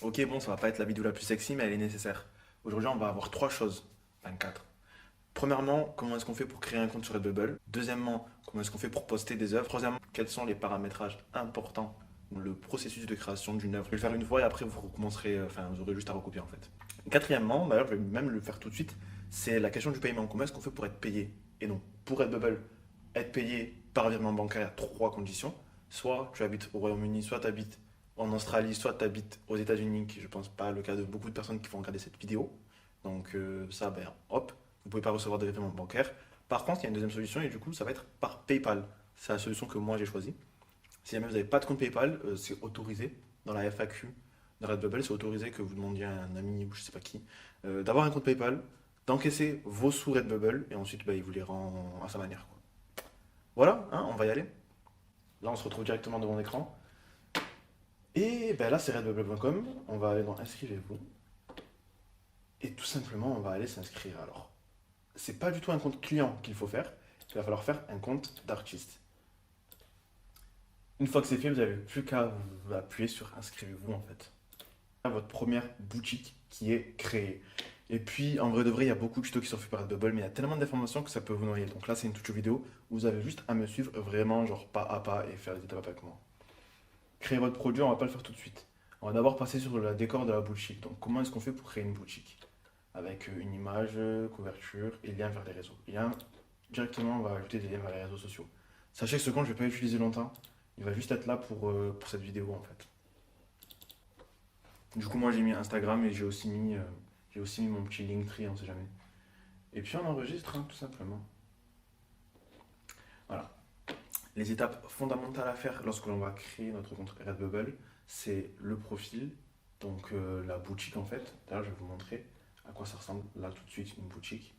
Ok, bon, ça va pas être la vidéo la plus sexy, mais elle est nécessaire. Aujourd'hui, on va avoir trois choses, enfin quatre. Premièrement, comment est-ce qu'on fait pour créer un compte sur Redbubble? Deuxièmement, comment est-ce qu'on fait pour poster des œuvres? Troisièmement, quels sont les paramétrages importants dans le processus de création d'une œuvre? Je vais le faire une fois et après vous recommencerez, enfin vous aurez juste à recopier en fait. Quatrièmement, d'ailleurs je vais même le faire tout de suite, c'est la question du paiement. Comment est-ce qu'on fait pour être payé? Et non, pour Redbubble, être payé par virement bancaire, il y a trois conditions. Soit tu habites au Royaume-Uni, soit tu habites en Australie, soit tu habites aux États-Unis, qui je pense pas le cas de beaucoup de personnes qui vont regarder cette vidéo. Donc ça, ben hop, vous ne pouvez pas recevoir de virement bancaire. Par contre, il y a une deuxième solution et du coup, ça va être par PayPal. C'est la solution que moi j'ai choisie. Si jamais vous n'avez pas de compte PayPal, c'est autorisé dans la FAQ de Redbubble, c'est autorisé que vous demandiez à un ami ou je sais pas qui d'avoir un compte PayPal, d'encaisser vos sous Redbubble et ensuite bah, il vous les rend à sa manière, quoi. Voilà, hein, on va y aller. Là, on se retrouve directement devant l'écran. Et ben là, c'est redbubble.com. On va aller dans Inscrivez-vous. Et tout simplement, on va aller s'inscrire. Alors, c'est pas du tout un compte client qu'il faut faire. Il va falloir faire un compte d'artiste. Une fois que c'est fait, vous n'avez plus qu'à appuyer sur inscrivez-vous en fait. Votre première boutique qui est créée. Et puis, en vrai de vrai, il y a beaucoup de tutos qui sont faits par Redbubble, mais il y a tellement d'informations que ça peut vous noyer. Donc là, c'est une toute vidéo où vous avez juste à me suivre vraiment, genre pas à pas et faire les étapes avec moi. Créer votre produit, on va pas le faire tout de suite. On va d'abord passer sur le décor de la boutique. Donc, comment est-ce qu'on fait pour créer une boutique? Avec une image, couverture et lien vers les réseaux. Directement, on va ajouter des liens vers les réseaux sociaux. Sachez que ce compte, je ne vais pas l'utiliser longtemps. Il va juste être là pour cette vidéo en fait. Du coup, moi j'ai mis Instagram et j'ai aussi mis mon petit Linktree, on sait jamais. Et puis on enregistre tout simplement. Voilà. Les étapes fondamentales à faire lorsque l'on va créer notre compte Redbubble, c'est le profil, donc la boutique en fait. D'ailleurs, je vais vous montrer à quoi ça ressemble là tout de suite une boutique.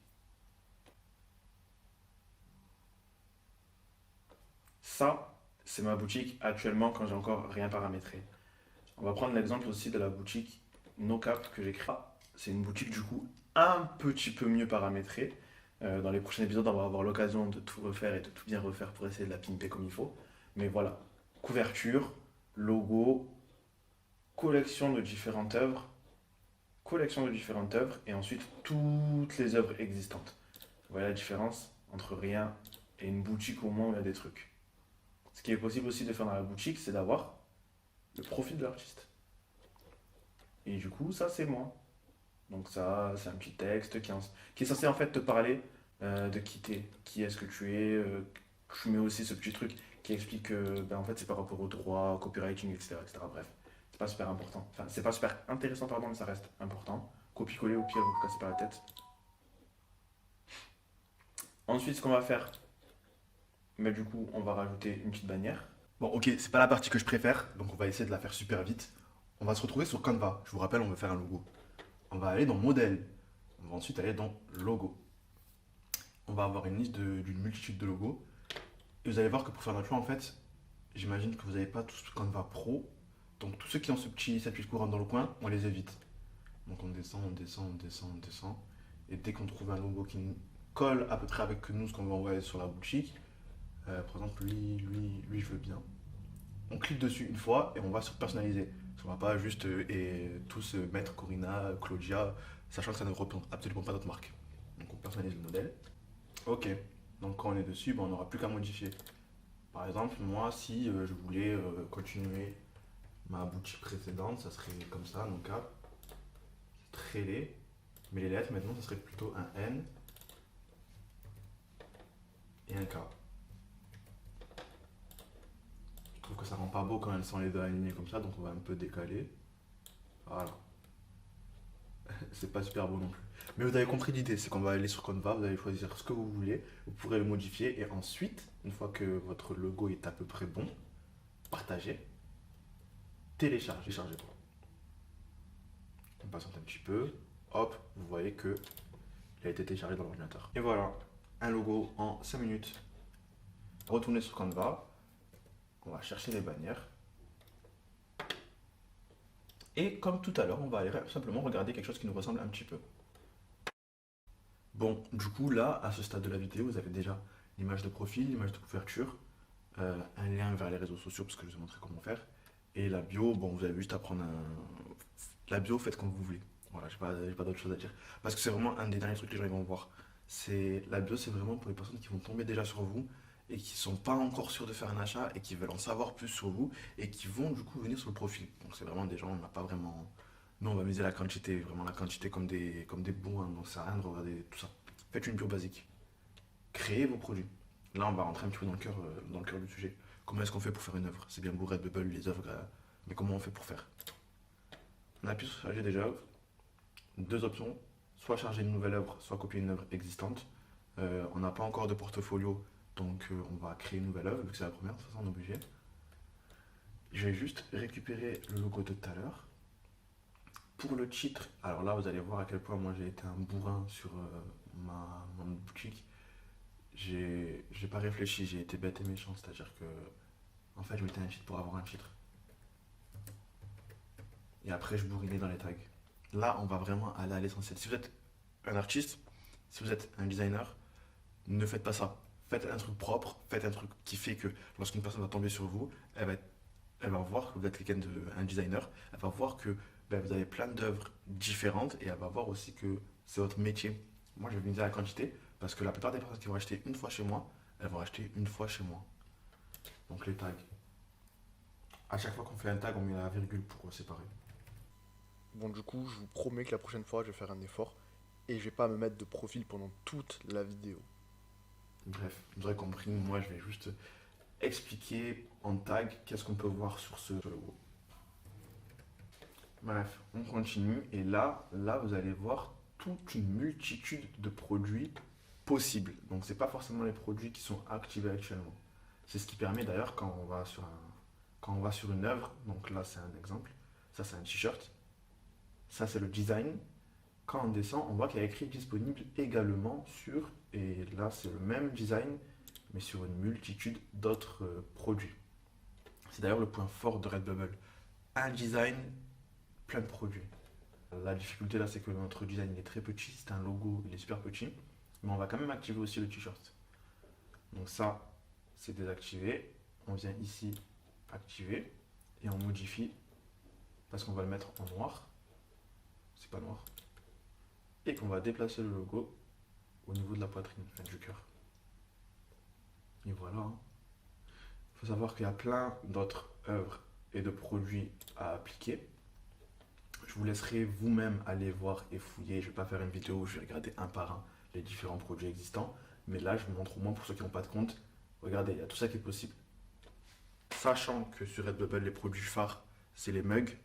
Ça, c'est ma boutique actuellement quand j'ai encore rien paramétré. On va prendre l'exemple aussi de la boutique NoCap que j'ai créée. C'est une boutique du coup un petit peu mieux paramétrée. Dans les prochains épisodes, on va avoir l'occasion de tout refaire et de tout bien refaire pour essayer de la pimper comme il faut. Mais voilà, couverture, logo, collection de différentes œuvres et ensuite toutes les œuvres existantes. Voilà la différence entre rien et une boutique au moins où il y a des trucs. Ce qui est possible aussi de faire dans la boutique, c'est d'avoir le profil de l'artiste. Et du coup, ça, c'est moi. Donc ça, c'est un petit texte qui est censé en fait te parler de qui t'es, qui est-ce que tu es. Je mets aussi ce petit truc qui explique que ben, en fait, c'est par rapport au droit, au copywriting, etc., etc. Bref, c'est pas super important. Enfin, c'est pas super intéressant, pardon, mais ça reste important. Copier-coller au pire, vous vous cassez pas la tête. Ensuite, ce qu'on va faire, mais du coup, on va rajouter une petite bannière. Bon, ok, c'est pas la partie que je préfère, donc on va essayer de la faire super vite. On va se retrouver sur Canva. Je vous rappelle, on veut faire un logo. On va aller dans modèle. On va ensuite aller dans logo. On va avoir une liste d'une multitude de logos. Et vous allez voir que pour faire notre choix, en fait, j'imagine que vous n'avez pas tous Canva Pro. Donc tous ceux qui ont cette petite couronne dans le coin, on les évite. Donc on descend, on descend, on descend, on descend. Et dès qu'on trouve un logo qui colle à peu près avec nous, ce qu'on va envoyer sur la boutique, par exemple, lui, je veux bien. On clique dessus une fois et on va sur personnaliser. On va pas juste tous mettre Corina, Claudia, sachant que ça ne représente absolument pas notre marque. Donc on personnalise le modèle. Ok, donc quand on est dessus, ben, on n'aura plus qu'à modifier. Par exemple, moi, si je voulais continuer ma boutique précédente, ça serait comme ça, donc à très laid. Mais les lettres, maintenant, ça serait plutôt un N et un K. Je trouve que ça rend pas beau quand elles sont les deux alignées comme ça, donc on va un peu décaler. Voilà. C'est pas super beau non plus. Mais vous avez compris l'idée, c'est qu'on va aller sur Canva, vous allez choisir ce que vous voulez, vous pourrez le modifier et ensuite, une fois que votre logo est à peu près bon, partagez, téléchargez, chargez. On patiente un petit peu, hop, vous voyez que il a été téléchargé dans l'ordinateur. Et voilà, un logo en 5 minutes. Retournez sur Canva, on va chercher les bannières. Et comme tout à l'heure, on va aller simplement regarder quelque chose qui nous ressemble un petit peu. Bon, du coup, là, à ce stade de la vidéo, vous avez déjà l'image de profil, l'image de couverture, un lien vers les réseaux sociaux, parce que je vous ai montré comment faire, et la bio, bon, vous avez juste à prendre La bio, faites comme vous voulez. Voilà, j'ai pas d'autre chose à dire. Parce que c'est vraiment un des derniers trucs que les gens ils vont voir. C'est la bio, c'est vraiment pour les personnes qui vont tomber déjà sur vous et qui sont pas encore sûrs de faire un achat et qui veulent en savoir plus sur vous et qui vont du coup venir sur le profil. Donc c'est vraiment des gens, on n'a pas vraiment. Nous, on va miser la quantité, vraiment la quantité comme des bons, hein, donc ça sert à rien de regarder tout ça. Faites une bio basique. Créez vos produits. Là, on va rentrer un petit peu dans le cœur du sujet. Comment est-ce qu'on fait pour faire une œuvre? C'est bien beau Redbubble, les œuvres, mais comment on fait pour faire? On appuie sur charger déjà œuvres. Deux options, soit charger une nouvelle œuvre, soit copier une œuvre existante. On n'a pas encore de portfolio, donc on va créer une nouvelle œuvre, vu que c'est la première, de toute façon on est obligé. Je vais juste récupérer le logo de tout à l'heure. Pour le titre, alors là vous allez voir à quel point moi j'ai été un bourrin sur ma boutique. J'ai pas réfléchi, j'ai été bête et méchant, c'est-à-dire que en fait je mettais un titre pour avoir un titre. Et après je bourrinais dans les tags. Là on va vraiment aller à l'essentiel. Si vous êtes un artiste, si vous êtes un designer, ne faites pas ça. Faites un truc propre, faites un truc qui fait que lorsqu'une personne va tomber sur vous, elle va voir que vous êtes un designer, elle va voir que ben, vous avez plein d'œuvres différentes et elle va voir aussi que c'est votre métier. Moi, je vais viser la quantité parce que la plupart des personnes qui vont acheter une fois chez moi, elles vont acheter une fois chez moi. Donc les tags. À chaque fois qu'on fait un tag, on met la virgule pour séparer. Bon, du coup, je vous promets que la prochaine fois, je vais faire un effort et je vais pas me mettre de profil pendant toute la vidéo. Bref, vous aurez compris, moi je vais juste expliquer en tag qu'est-ce qu'on peut voir sur ce logo. Bref, on continue et là vous allez voir toute une multitude de produits possibles. Donc c'est pas forcément les produits qui sont activés actuellement. C'est ce qui permet d'ailleurs quand on va sur une œuvre, donc là c'est un exemple, ça c'est un t-shirt, ça c'est le design. Quand on descend, on voit qu'il y a écrit disponible également sur, et là c'est le même design, mais sur une multitude d'autres produits. C'est d'ailleurs le point fort de Redbubble. Un design, plein de produits. La difficulté là, c'est que notre design il est très petit, c'est un logo, il est super petit, mais on va quand même activer aussi le t-shirt. Donc ça, c'est désactivé. On vient ici activer et on modifie parce qu'on va le mettre en noir. C'est pas noir. Et qu'on va déplacer le logo au niveau de la poitrine, enfin du cœur. Et voilà. Il faut savoir qu'il y a plein d'autres œuvres et de produits à appliquer. Je vous laisserai vous-même aller voir et fouiller. Je ne vais pas faire une vidéo où je vais regarder un par un les différents produits existants. Mais là, je vous montre au moins pour ceux qui n'ont pas de compte. Regardez, il y a tout ça qui est possible. Sachant que sur Redbubble, les produits phares, c'est les mugs,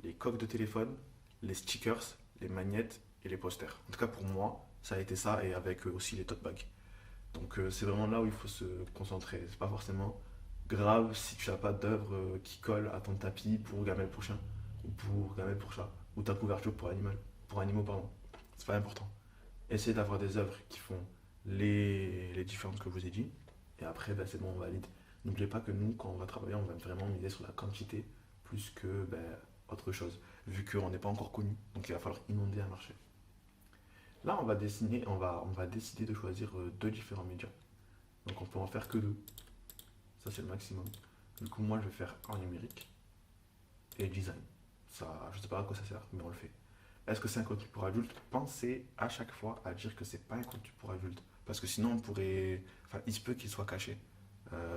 les coques de téléphone, les stickers, les magnettes et les posters. En tout cas, pour moi, ça a été ça et avec aussi les tote bags. Donc, c'est vraiment là où il faut se concentrer. C'est pas forcément grave si tu n'as pas d'œuvre qui colle à ton tapis pour gamelle pour chien ou pour gamelle pour chat ou ta couverture pour animaux pardon. C'est pas important. Essayez d'avoir des œuvres qui font les différences que je vous ai dit et après ben, c'est bon on valide. N'oubliez pas que nous quand on va travailler on va vraiment miser sur la quantité plus que ben, autre chose vu qu'on n'est pas encore connu donc il va falloir inonder un marché. Là on va dessiner, on va décider de choisir deux différents médias. Donc on peut en faire que deux. Ça c'est le maximum. Du coup moi je vais faire en numérique et design. Ça, je sais pas à quoi ça sert, mais on le fait. Est-ce que c'est un contenu pour adultes? Pensez à chaque fois à dire que c'est pas un contenu pour adultes. Parce que sinon on pourrait. Enfin, il se peut qu'il soit caché,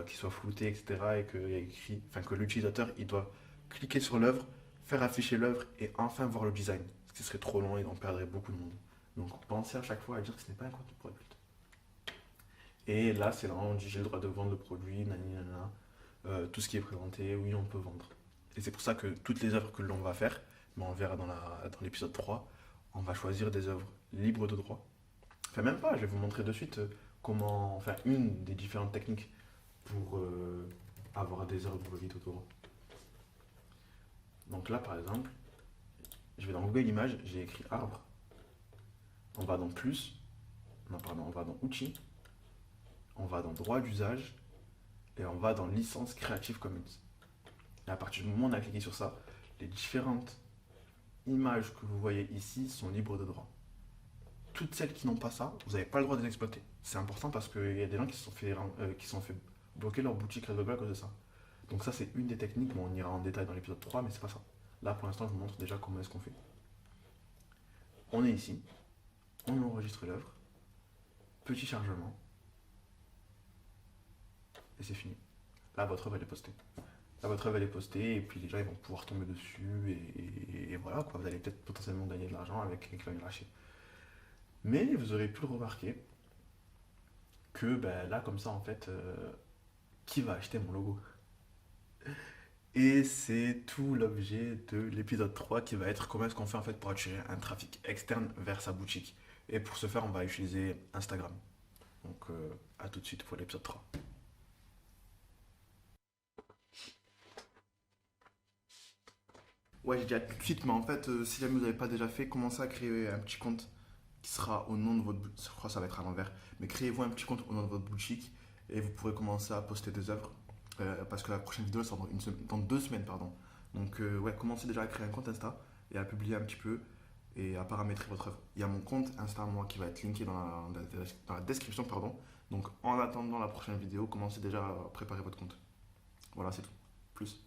qu'il soit flouté, etc. Et qu'il y a écrit. Enfin que l'utilisateur il doit cliquer sur l'œuvre, faire afficher l'œuvre et enfin voir le design. Ce qui serait trop long et on perdrait beaucoup de monde. Donc pensez à chaque fois à dire que ce n'est pas un contenu pour adultes. Et là c'est là on dit j'ai le droit de vendre le produit, nani nana. Tout ce qui est présenté, oui on peut vendre. Et c'est pour ça que toutes les œuvres que l'on va faire, mais on verra dans l'épisode 3, on va choisir des œuvres libres de droit. Enfin même pas, je vais vous montrer de suite comment, enfin une des différentes techniques pour avoir des œuvres libres de droit. Donc là par exemple, je vais dans Google Images, j'ai écrit arbre, on va dans plus, non pardon, on va dans outils, on va dans droit d'usage et on va dans licence Creative Commons. Et à partir du moment où on a cliqué sur ça, les différentes images que vous voyez ici sont libres de droit. Toutes celles qui n'ont pas ça, vous n'avez pas le droit de les exploiter. C'est important parce qu'il y a des gens qui se sont fait bloquer leur boutique Redbubble à cause de ça. Donc ça c'est une des techniques, mais on ira en détail dans l'épisode 3, mais c'est pas ça. Là, pour l'instant, je vous montre déjà comment est-ce qu'on fait. On est ici, on enregistre l'œuvre, petit chargement, et c'est fini. Là, votre œuvre, elle est postée. Là, votre œuvre, elle est postée, et puis les gens, ils vont pouvoir tomber dessus, et voilà, quoi. Vous allez peut-être potentiellement gagner de l'argent avec quelqu'un qui va lâcher. Mais vous aurez pu le remarquer que ben, là, comme ça, en fait, qui va acheter mon logo? Et c'est tout l'objet de l'épisode 3 qui va être comment est-ce qu'on fait en fait pour attirer un trafic externe vers sa boutique. Et pour ce faire, on va utiliser Instagram. Donc à tout de suite pour l'épisode 3. Ouais, j'ai dit à tout de suite, mais en fait, si jamais vous n'avez pas déjà fait, commencez à créer un petit compte qui sera au nom de votre boutique. Je crois que ça va être à l'envers. Mais créez-vous un petit compte au nom de votre boutique et vous pourrez commencer à poster des œuvres. Parce que la prochaine vidéo sera dans 2 semaines, pardon. Donc, ouais, commencez déjà à créer un compte Insta et à publier un petit peu et à paramétrer votre œuvre. Il y a mon compte Insta, moi, qui va être linké dans la description, pardon. Donc, en attendant la prochaine vidéo, commencez déjà à préparer votre compte. Voilà, c'est tout. Plus.